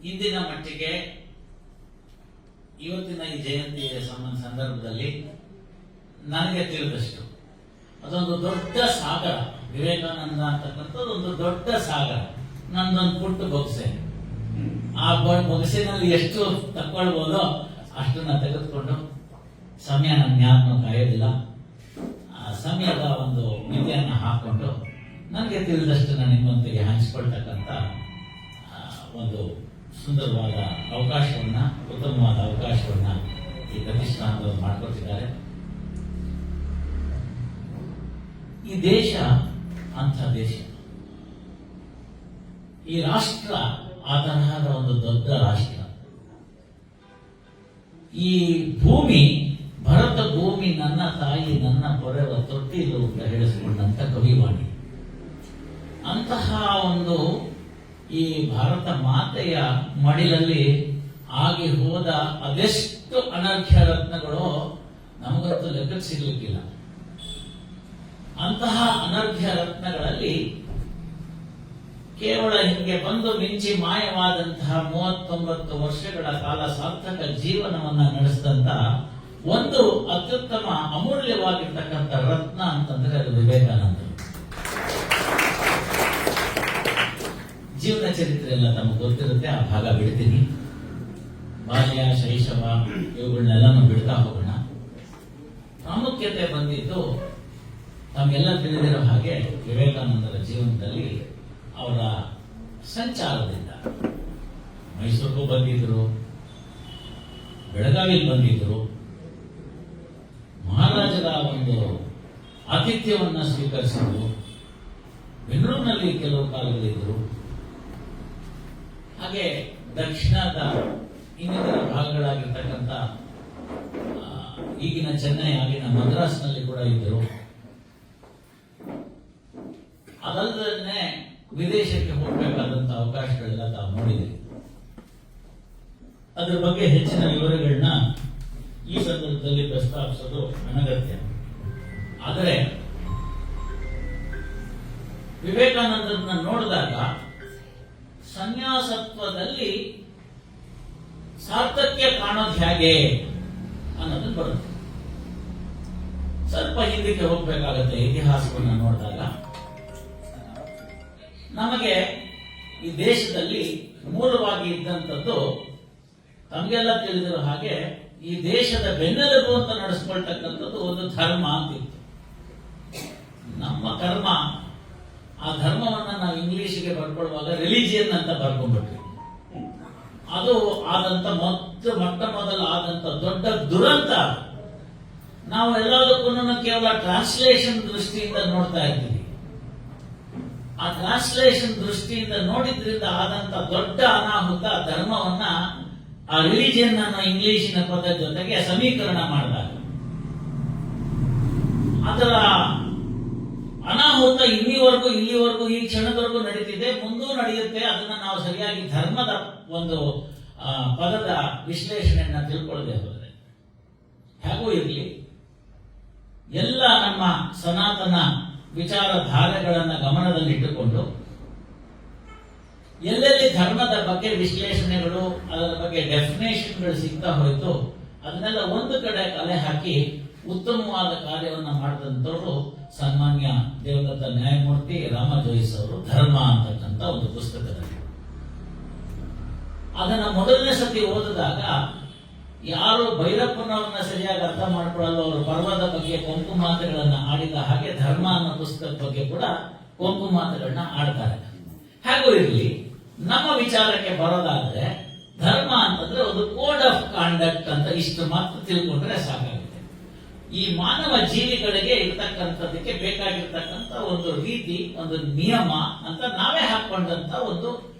ಇಂದಿನ ಮಟ್ಟಿಗೆ ಇವತ್ತಿನ ಈ ಜಯಂತಿಯ ಸಂದರ್ಭದಲ್ಲಿ ನನಗೆ ತಿಳಿದಷ್ಟು ಅದೊಂದು ದೊಡ್ಡ ಸಾಗರ. ವಿವೇಕಾನಂದ ಅಂತಕ್ಕಂಥದ್ದು ಒಂದು ದೊಡ್ಡ ಸಾಗರ. ನಂದೊಂದು ಪುಟ್ಟ ಬೊಗಸೆ. ಆ ಬೊಗಸೆನಲ್ಲಿ ಎಷ್ಟು ತಕ್ಕೊಳ್ಬೋದೋ ಅಷ್ಟನ್ನ ತೆಗೆದುಕೊಂಡು, ಸಮಯ ನನ್ನ ಯಾರನ್ನೂ ಕಾಯೋದಿಲ್ಲ, ಆ ಸಮಯದ ಒಂದು ಮಿತಿಯನ್ನು ಹಾಕೊಂಡು ನನಗೆ ತಿಳಿದಷ್ಟು ನಾನು ನಿಮ್ಮೊಂದಿಗೆ ಹಂಚಿಕೊಳ್ತಕ್ಕಂಥ ಒಂದು ಸುಂದರವಾದ ಅವಕಾಶವನ್ನ, ಉತ್ತಮವಾದ ಅವಕಾಶವನ್ನ ಈ ಪ್ರತಿಷ್ಠಾನದವರು ಮಾಡಿಕೊಟ್ಟಿದ್ದಾರೆ. ಈ ದೇಶ ಅಂಥ ದೇಶ, ಈ ರಾಷ್ಟ್ರ ಆ ತರಹದ ಒಂದು ದೊಡ್ಡ ರಾಷ್ಟ್ರ. ಈ ಭೂಮಿ, ಭರತ ಭೂಮಿ ನನ್ನ ತಾಯಿ ನನ್ನ ಪೊರೆವ ತೊಟ್ಟಿಲು ಅಂತ ಹೇಳಿಸಿಕೊಂಡಂತ ಕವಿವಾಣಿ. ಅಂತಹ ಒಂದು ಈ ಭಾರತ ಮಾತೆಯ ಮಡಿಲಲ್ಲಿ ಆಗಿ ಹೋದ ಅದೆಷ್ಟು ಅನರ್ಘ್ಯ ರತ್ನಗಳು ನಮಗಂತೂ ಲೆಕ್ಕಕ್ಕೆ ಸಿಗ್ಲಿಕ್ಕಿಲ್ಲ. ಅಂತಹ ಅನರ್ಘ್ಯ ರತ್ನಗಳಲ್ಲಿ ಕೇವಲ ಹಿಂಗೆ ಬಂದು ಮಿಂಚಿ ಮಾಯವಾದಂತಹ 39 ವರ್ಷಗಳ ಕಾಲ ಸಾರ್ಥಕ ಜೀವನವನ್ನ ನಡೆಸಿದಂತ ಒಂದು ಅತ್ಯುತ್ತಮ ಅಮೂಲ್ಯವಾಗಿರ್ತಕ್ಕಂಥ ರತ್ನ ಅಂತಂದ್ರೆ ಅದು ವಿವೇಕಾನಂದ. ಜೀವನ ಚರಿತ್ರೆ ಎಲ್ಲ ತಮಗೆ ಗೊತ್ತಿರುತ್ತೆ, ಆ ಭಾಗ ಬಿಡ್ತೀನಿ. ಬಾಲ್ಯ, ಶೈಶವ ಇವುಗಳನ್ನೆಲ್ಲನೂ ಬಿಡ್ತಾ ಹೋಗೋಣ. ಪ್ರಾಮುಖ್ಯತೆ ಬಂದಿದ್ದು ತಮಗೆಲ್ಲ ತಿಳಿದಿರೋ ಹಾಗೆ ವಿವೇಕಾನಂದರ ಜೀವನದಲ್ಲಿ ಅವರ ಸಂಚಾರದಿಂದ ಮೈಸೂರಿಗೂ ಬಂದಿದ್ರು, ಬೆಳಗಾವಿಗೆ ಬಂದಿದ್ರು, ಮಹಾರಾಜರ ಒಂದು ಆತಿಥ್ಯವನ್ನ ಸ್ವೀಕರಿಸಿದ್ರು, ಬೆಂಗಳೂರಿನಲ್ಲಿ ಕೆಲವು ಕಾಲಗಳಿದ್ರು. ಹಾಗೆ ದಕ್ಷಿಣದ ಇನ್ನಿತರ ಭಾಗಗಳಾಗಿರ್ತಕ್ಕಂಥ ಈಗಿನ ಚೆನ್ನೈ, ಆಗಿನ ಮದ್ರಾಸ್ನಲ್ಲಿ ಕೂಡ ಇದ್ದರು. ಅದಲ್ಲದೆ ವಿದೇಶಕ್ಕೆ ಹೋಗಬೇಕಾದಂತ ಅವಕಾಶಗಳೆಲ್ಲ ತಾವು ನೋಡಿದೆ. ಅದರ ಬಗ್ಗೆ ಹೆಚ್ಚಿನ ವಿವರಗಳನ್ನ ಈ ಸಂದರ್ಭದಲ್ಲಿ ಪ್ರಸ್ತಾಪಿಸೋದು ಅನಗತ್ಯ. ಆದರೆ ವಿವೇಕಾನಂದರನ್ನ ನೋಡಿದಾಗ ಸನ್ಯಾಸತ್ವದಲ್ಲಿ ಸಾರ್ಥಕ್ಯ ಕಾಣೋದು ಹೇಗೆ ಅನ್ನೋದು ಬರುತ್ತೆ. ಸ್ವಲ್ಪ ಹಿಂದಕ್ಕೆ ಹೋಗ್ಬೇಕಾಗತ್ತೆ. ಇತಿಹಾಸವನ್ನು ನೋಡಿದಾಗ ನಮಗೆ ಈ ದೇಶದಲ್ಲಿ ಮೂಲವಾಗಿ ಇದ್ದಂಥದ್ದು ತಮಗೆಲ್ಲ ತಿಳಿದಿರೋ ಹಾಗೆ ಈ ದೇಶದ ಬೆನ್ನೆಲುಬು ಅಂತ ನಡೆಸ್ಕೊಳ್ತಕ್ಕಂಥದ್ದು ಒಂದು ಧರ್ಮ ಅಂತಿತ್ತು. ನಮ್ಮ ಕರ್ಮ, ಆ ಧರ್ಮವನ್ನ ನಾವು ಇಂಗ್ಲಿಷ್ಗೆ ಬರ್ಕೊಳ್ಳುವಾಗ ರಿಲಿಜಿಯನ್ ಅಂತ ಬರ್ಕೊಂಡ್ಬಿಟ್ವಿ. ಅದು ಆದಂತ ಮೊಟ್ಟ ಮೊದಲು ಆದಂತ ದೊಡ್ಡ ದುರಂತ. ನಾವು ಎಲ್ಲದಕ್ಕೂ ಕೇವಲ ಟ್ರಾನ್ಸ್ಲೇಷನ್ ದೃಷ್ಟಿಯಿಂದ ನೋಡ್ತಾ ಇರ್ತೀವಿ. ಆ ಟ್ರಾನ್ಸ್ಲೇಷನ್ ದೃಷ್ಟಿಯಿಂದ ನೋಡಿದ್ರಿಂದ ಆದಂತ ದೊಡ್ಡ ಅನಾಹುತ ಧರ್ಮವನ್ನ ಆ ರಿಲಿಜಿಯನ್ ಅನ್ನೋ ಇಂಗ್ಲಿಶಿನ ಪದ ಜೊತೆಗೆ ಸಮೀಕರಣ ಮಾಡಿದಾಗ ಅದರ ಅನಾಹುತ ಇಲ್ಲಿವರೆಗೂ ಈ ಕ್ಷಣದವರೆಗೂ ನಡೀತಿದೆ, ಮುಂದೂ ನಡೆಯುತ್ತೆ. ಅದನ್ನ ನಾವು ಸರಿಯಾಗಿ ಧರ್ಮದ ಒಂದು ಪದದ ವಿಶ್ಲೇಷಣೆಯನ್ನ ತಿಳ್ಕೊಳ್ಳದೆ ಹೋದರೆ ಹೇಗೂ ಇರಲಿ, ಎಲ್ಲ ನಮ್ಮ ಸನಾತನ ವಿಚಾರಧಾರೆಗಳನ್ನ ಗಮನದಲ್ಲಿಟ್ಟುಕೊಂಡು ಎಲ್ಲೆಲ್ಲಿ ಧರ್ಮದ ಬಗ್ಗೆ ವಿಶ್ಲೇಷಣೆಗಳು, ಅದರ ಬಗ್ಗೆ ಡೆಫಿನೇಷನ್ಗಳು ಸಿಗ್ತಾ ಹೋಯಿತು, ಅದನ್ನೆಲ್ಲ ಒಂದು ಕಡೆ ಕಲೆ ಹಾಕಿ ಉತ್ತಮವಾದ ಕಾರ್ಯವನ್ನು ಮಾಡಿದಂಥವರು ಸನ್ಮಾನ್ಯ ದೇವದತ್ತ ನ್ಯಾಯಮೂರ್ತಿ ರಾಮ ಜೋಯಿಸ್ ಅವರು ಧರ್ಮ ಅಂತಕ್ಕಂಥ ಒಂದು ಪುಸ್ತಕದಲ್ಲಿ. ಅದನ್ನ ಮೊದಲನೇ ಸತಿ ಓದಿದಾಗ ಯಾರು ಭೈರಪ್ಪನವ್ರನ್ನ ಸರಿಯಾಗಿ ಅರ್ಥ ಮಾಡ್ಕೊಳ್ಳಲು ಅವರು ಪರ್ವದ ಬಗ್ಗೆ ಕೊಂಕು ಮಾತುಗಳನ್ನ ಆಡಿದ ಹಾಗೆ ಧರ್ಮ ಅನ್ನೋ ಪುಸ್ತಕದ ಬಗ್ಗೆ ಕೂಡ ಕೊಂಕು ಮಾತುಗಳನ್ನ ಆಡ್ತಾರೆ. ಹೇಗೂ ಇರಲಿ, ನಮ್ಮ ವಿಚಾರಕ್ಕೆ ಬರೋದಾದ್ರೆ ಧರ್ಮ ಅಂತಂದ್ರೆ ಒಂದು ಕೋಡ್ ಆಫ್ ಕಾಂಡಕ್ಟ್ ಅಂತ ಇಷ್ಟು ಮಾತ್ರ ತಿಳ್ಕೊಂಡ್ರೆ ಸಾಕಾಗುತ್ತೆ. ಈ ಮಾನವ ಜೀವಿಗಳಿಗೆ ಇರ್ತಕ್ಕಂಥದಕ್ಕೆ ಬೇಕಾಗಿರ್ತಕ್ಕಂಥ ಒಂದು ರೀತಿ, ಒಂದು ನಿಯಮ ಅಂತ ನಾವೇ ಹಾಕೊಂಡಂತ ಒಂದು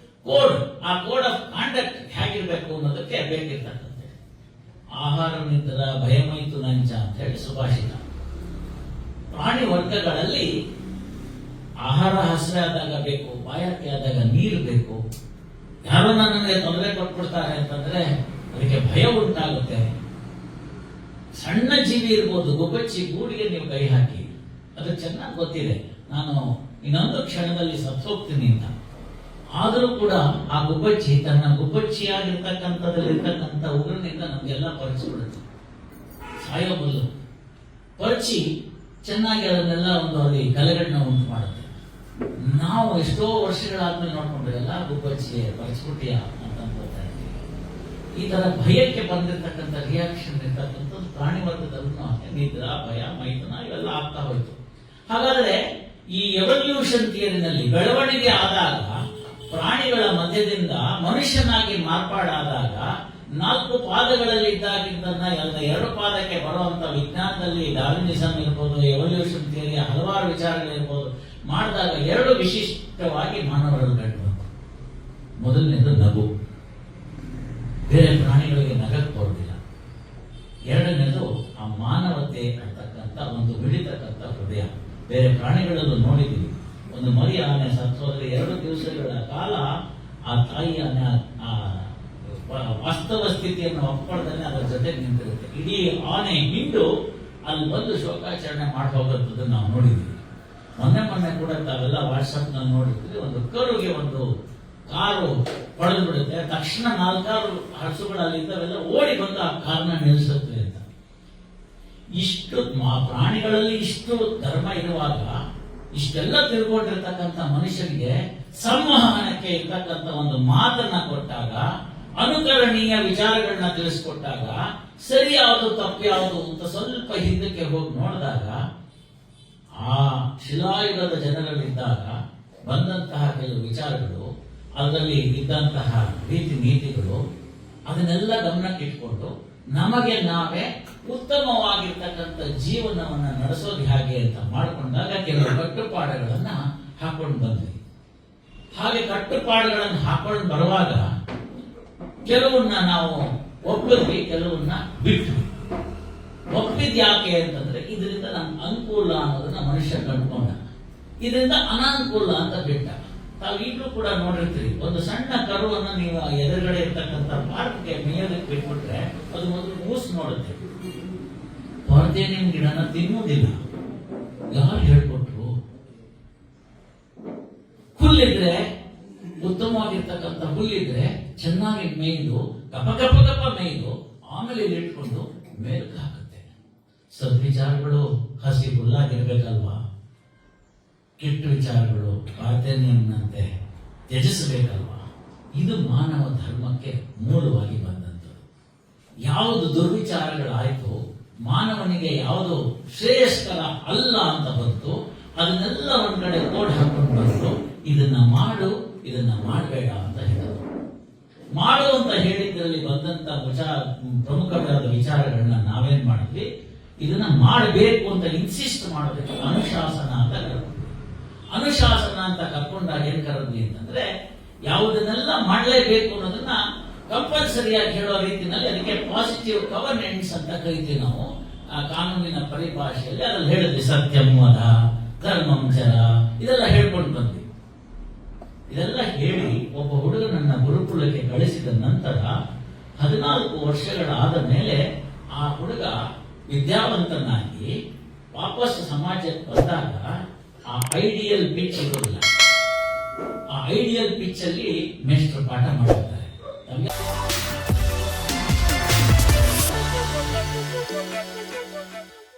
ಕೋಡ್. ಆ ಕೋಡ್ ಆಫ್ ಕಾಂಡಕ್ಟ್ ಹೇಗಿರ್ಬೇಕು ಅನ್ನೋದಕ್ಕೆ ಬೇಕಿರ್ತಕ್ಕಂಥ ಆಹಾರ ನಿದ್ರ ಭಯಮೈತು ನಂಚ ಅಂತ ಹೇಳಿ ಸುಭಾಷಿತ. ಪ್ರಾಣಿ ವರ್ಗಗಳಲ್ಲಿ ಆಹಾರ ಹಸಿವೆ ಆದಾಗ ಬೇಕು, ಬಾಯಾರಿಕೆ ಆದಾಗ ನೀರು ಬೇಕು. ಯಾರೋ ನನಗೆ ತೊಂದರೆ ಕೊಟ್ಬಿಡ್ತಾರೆ ಅಂತಂದ್ರೆ ಅದಕ್ಕೆ ಭಯ ಉಂಟಾಗುತ್ತೆ. ಸಣ್ಣ ಜೀವಿ ಇರ್ಬೋದು, ಗುಬ್ಬಚ್ಚಿ ಗೂಡಿಗೆ ನೀವು ಕೈ ಹಾಕಿ, ಅದು ಚೆನ್ನಾಗಿ ಗೊತ್ತಿದೆ ನಾನು ಇನ್ನೊಂದು ಕ್ಷಣದಲ್ಲಿ ಸತ್ತೋಗ್ತೀನಿ ಅಂತ. ಆದರೂ ಕೂಡ ಆ ಗುಬ್ಬಚ್ಚಿ ತನ್ನ ಗುಬ್ಬಚ್ಚಿಯಾಗಿರ್ತಕ್ಕಂಥದ್ರಲ್ಲಿರ್ತಕ್ಕಂಥ ಉಗುರಿನಿಂದ ನಮಗೆಲ್ಲ ಪರೀಕ್ಷಿಬಿಡುತ್ತೆ. ಸಾಯೋಬಲ್ಲು ಪರೀಕ್ಷಿ ಚೆನ್ನಾಗಿ ಅದನ್ನೆಲ್ಲ ಒಂದು ಅಲ್ಲಿ ಕಲೆಗಳನ್ನ ಉಂಟು ಮಾಡುತ್ತೆ. ನಾವು ಎಷ್ಟೋ ವರ್ಷಗಳಾದ್ಮೇಲೆ ನೋಡ್ಕೊಂಡ್ರೆ ಎಲ್ಲ ಗುಬ್ಬಚ್ಚಿಯೇ ಪರೀಕ್ಷಿಬಿಟ್ಟಿಯ ಅಂತ ಅನ್ಕೋತಾ ಇದ್ದೀವಿ. ಈ ತರ ಭಯಕ್ಕೆ ಬಂದಿರತಕ್ಕಂಥ ರಿಯಾಕ್ಷನ್ ಇರ್ತಕ್ಕಂಥದ್ದು ಪ್ರಾಣಿ ವರ್ಗದಲ್ಲೂ ನಿದ್ರಾ, ಭಯ, ಮೈಥುನ ಇವೆಲ್ಲ ಆಗ್ತಾ ಹೋಯ್ತು. ಹಾಗಾದ್ರೆ ಈ ಎವಲ್ಯೂಷನ್ ಥಿಯರಿನಲ್ಲಿ ಬೆಳವಣಿಗೆ ಆದಾಗ ಪ್ರಾಣಿಗಳ ಮಧ್ಯದಿಂದ ಮನುಷ್ಯನಾಗಿ ಮಾರ್ಪಾಡಾದಾಗ 4 ಪಾದಗಳಲ್ಲಿ ಇದ್ದಾಗಿದ್ದನ್ನ 2 ಪಾದಕ್ಕೆ ಬರುವಂತ ವಿಜ್ಞಾನದಲ್ಲಿ ಡಾರ್ವಿನಿಸಂ ಇರ್ಬೋದು, ಎವಲ್ಯೂಷನ್ ಥಿಯರಿ ಹಲವಾರು ವಿಚಾರಗಳಿರ್ಬೋದು ಮಾಡಿದಾಗ 2 ವಿಶಿಷ್ಟವಾಗಿ ಮಾನವರಲ್ಲಿ ಕಂಡು. ಮೊದಲನೇದು ನಗು, ಬೇರೆ ಪ್ರಾಣಿಗಳಿಗೆ ನಗಕ್ಕೆ ಬರುವುದಿಲ್ಲ. 2ನೇದು ಆ ಮಾನವತೆ ಅಂತಕ್ಕಂಥ ಒಂದು ಮಿಡಿತಕ್ಕಂಥ ಹೃದಯ. ಬೇರೆ ಪ್ರಾಣಿಗಳಲ್ಲೂ ನೋಡಿದ್ದೀವಿ, ಒಂದು ಮರಿ ಆನೆ ಸತ್ತೋದ್ರೆ 2 ದಿವಸಗಳ ಕಾಲ ಆ ತಾಯಿ ಆನೆ ವಾಸ್ತವ ಸ್ಥಿತಿಯನ್ನು ಒಪ್ಕೊಳ್ಳದೆ ಅದರ ಜೊತೆ ನಿಂತಿರುತ್ತೆ. ಇಡೀ ಆನೆ ಹಿಂಡು ಅಲ್ಲಿ ಬಂದು ಶೋಕಾಚರಣೆ ಮಾಡಿ ಹೋಗುತ್ತದನ್ನು ನಾವು ನೋಡಿದ್ದೀವಿ. ಮೊನ್ನೆ ಕೂಡ ತಾವೆಲ್ಲ ವಾಟ್ಸಪ್ ನಲ್ಲಿ ನೋಡಿರ್ತೀವಿ, ಒಂದು ಕರುಗೆ ಒಂದು ಕಾರು ಹೊಡೆದು ಬಿಡುತ್ತೆ, ತಕ್ಷಣ 4 ಹಸುಗಳಲ್ಲಿ ಇದ್ದಾವೆಲ್ಲ ಓಡಿ ಬಂದು ಆ ಕಾರನ್ನ ನಿಲ್ಲಿಸುತ್ತೆ ಅಂತ. ಇಷ್ಟು ಪ್ರಾಣಿಗಳಲ್ಲಿ ಇಷ್ಟು ಧರ್ಮ ಇರುವಾಗ ಇಷ್ಟೆಲ್ಲ ತಿಳ್ಕೊಂಡಿರ್ತಕ್ಕಂಥ ಮನುಷ್ಯನಿಗೆ ಸಂವಹನಕ್ಕೆ ಇರ್ತಕ್ಕಂಥ ಒಂದು ಮಾತನ್ನ ಕೊಟ್ಟಾಗ, ಅನುಕರಣೀಯ ವಿಚಾರಗಳನ್ನ ತಿಳಿಸ್ಕೊಟ್ಟಾಗ ಸರಿ ಯಾವುದು ತಪ್ಪು ಯಾವುದು ಅಂತ ಸ್ವಲ್ಪ ಹಿಂದಕ್ಕೆ ಹೋಗಿ ನೋಡಿದಾಗ ಆ ಶಿಲಾಯುಗದ ಜನರಲ್ಲಿದ್ದಾಗ ಬಂದಂತಹ ಕೆಲವು ವಿಚಾರಗಳು, ಅದರಲ್ಲಿ ಇದ್ದಂತಹ ರೀತಿ ನೀತಿಗಳು, ಅದನ್ನೆಲ್ಲ ಗಮನಕ್ಕೆ ಇಟ್ಕೊಂಡು ನಮಗೆ ನಾವೇ ಉತ್ತಮವಾಗಿರ್ತಕ್ಕಂಥ ಜೀವನವನ್ನ ನಡೆಸೋದು ಹೇಗೆ ಅಂತ ಮಾಡಿಕೊಂಡಾಗ ಕೆಲವು ಕಟ್ಟುಪಾಡುಗಳನ್ನ ಹಾಕೊಂಡು ಬಂದ್ವಿ. ಹಾಗೆ ಕಟ್ಟುಪಾಡುಗಳನ್ನು ಹಾಕೊಂಡು ಬರುವಾಗ ಕೆಲವನ್ನ ನಾವು ಒಪ್ಪಿದ್ವಿ, ಕೆಲವನ್ನ ಬಿಟ್ವಿ. ಒಪ್ಪಿದ್ ಯಾಕೆ ಅಂತಂದ್ರೆ ಇದರಿಂದ ನಮ್ಗೆ ಅನುಕೂಲ ಅನ್ನೋದನ್ನ ಮನುಷ್ಯ ಕಂಡುಕೊಂಡ, ಇದರಿಂದ ಅನಾನುಕೂಲ ಅಂತ ಬಿಟ್ಟ. ತಾವು ಈಗಲೂ ಕೂಡ ನೋಡಿರ್ತೀರಿ, ಒಂದು ಸಣ್ಣ ಕರುವನ್ನ ನೀವು ಎದುರುಗಡೆ ಇರ್ತಕ್ಕಂಥ ಪಾರ್ಕ್ಗೆ ಮೇಯೋದಕ್ಕೆ ಬಿಟ್ಬಿಟ್ರೆ ಅದು ಮೊದಲು ಮೂಸ್ ನೋಡುತ್ತೆ, ಹೊರತೆ ನಿಮ್ ಗಿಡನ ತಿನ್ನುವುದಿಲ್ಲ. ಯಾರು ಹೇಳ್ಕೊಟ್ರು? ಹುಲ್ಲಿದ್ರೆ, ಉತ್ತಮವಾಗಿರ್ತಕ್ಕಂಥ ಹುಲ್ಲಿದ್ರೆ ಚೆನ್ನಾಗಿ ಮೇಯ್ದು ಕಪ ಕಪ ಕಪ ಮೇಯ್ದು ಆಮೇಲೆ ಇಲ್ಲಿ ಇಟ್ಕೊಂಡು ಮೇಲಕ್ಕೆ ಹಾಕುತ್ತೆ. ಸದ್ವಿಚಾರಗಳು ಹಸಿ ಹುಲ್ಲಾಗಿರ್ಬೇಕಲ್ವಾ? ಕೆಟ್ಟ ವಿಚಾರಗಳು ಪಾರ್ಥೇನಿಯಂನಂತೆ ತ್ಯಜಿಸಬೇಕಲ್ವಾ? ಇದು ಮಾನವ ಧರ್ಮಕ್ಕೆ ಮೂಲವಾಗಿ ಬಂದಂಥದ್ದು. ಯಾವುದು ದುರ್ವಿಚಾರಗಳಾಯ್ತು, ಮಾನವನಿಗೆ ಯಾವುದು ಶ್ರೇಯಸ್ಕರ ಅಲ್ಲ ಅಂತ ಬಂತು, ಅದನ್ನೆಲ್ಲ ಒಂದ್ ಕಡೆ ಕೋಡ್ ಹಾಕೊಂಡು ಬಂತು. ಇದನ್ನ ಮಾಡು, ಇದನ್ನ ಮಾಡಬೇಡ ಅಂತ ಹೇಳೋದು. ಮಾಡು ಅಂತ ಹೇಳಿದ್ರಲ್ಲಿ ಬಂದಂತ ಪ್ರಮುಖವಾದ ವಿಚಾರಗಳನ್ನ ನಾವೇನ್ ಮಾಡಿದ್ವಿ, ಇದನ್ನ ಮಾಡಬೇಕು ಅಂತ ಇನ್ಸಿಸ್ಟ್ ಮಾಡೋದಕ್ಕೆ ಅನುಶಾಸನ ಅಂತ ಕರ್ಕೊಂಡ್ವಿ. ಅನುಶಾಸನ ಅಂತ ಕರ್ಕೊಂಡಾಗ ಏನ್ ಕರೆದ್ವಿ ಅಂತಂದ್ರೆ, ಯಾವುದನ್ನೆಲ್ಲ ಮಾಡಲೇಬೇಕು ಅನ್ನೋದನ್ನ ಕಂಪಲ್ಸರಿಯಾಗಿ ಹೇಳೋ ರೀತಿಯಲ್ಲಿ ಅದಕ್ಕೆ ಪಾಸಿಟಿವ್ ಗವರ್ನೆನ್ಸ್ ಅಂತ ಕರಿತೀವಿ ನಾವು ಕಾನೂನಿನ ಪರಿಭಾಷೆಯಲ್ಲಿ. ಅದ್ರಲ್ಲಿ ಹೇಳಿದ್ವಿ ಸತ್ಯಂ ವದ, ಧರ್ಮಂ ಚರ, ಇದೆಲ್ಲ ಹೇಳ್ಕೊಂಡು ಬಂದ್ವಿ. ಇದೆಲ್ಲ ಹೇಳಿ ಒಬ್ಬ ಹುಡುಗನನ್ನ ಗುರುಕುಲಕ್ಕೆ ಕಳಿಸಿದ ನಂತರ 14 ವರ್ಷಗಳಾದ ಮೇಲೆ ಆ ಹುಡುಗ ವಿದ್ಯಾವಂತನಾಗಿ ವಾಪಸ್ ಸಮಾಜಕ್ಕೆ ಬಂದಾಗ ಆ ಐಡಿಯಲ್ ಪಿಚ್ ಇರೋದಿಲ್ಲ. ಆ ಐಡಿಯಲ್ ಪಿಚ್ ಅಲ್ಲಿ ಮೇಷ್ಟ್ರು ಪಾಠ ಮಾಡ್ತಾರೆ.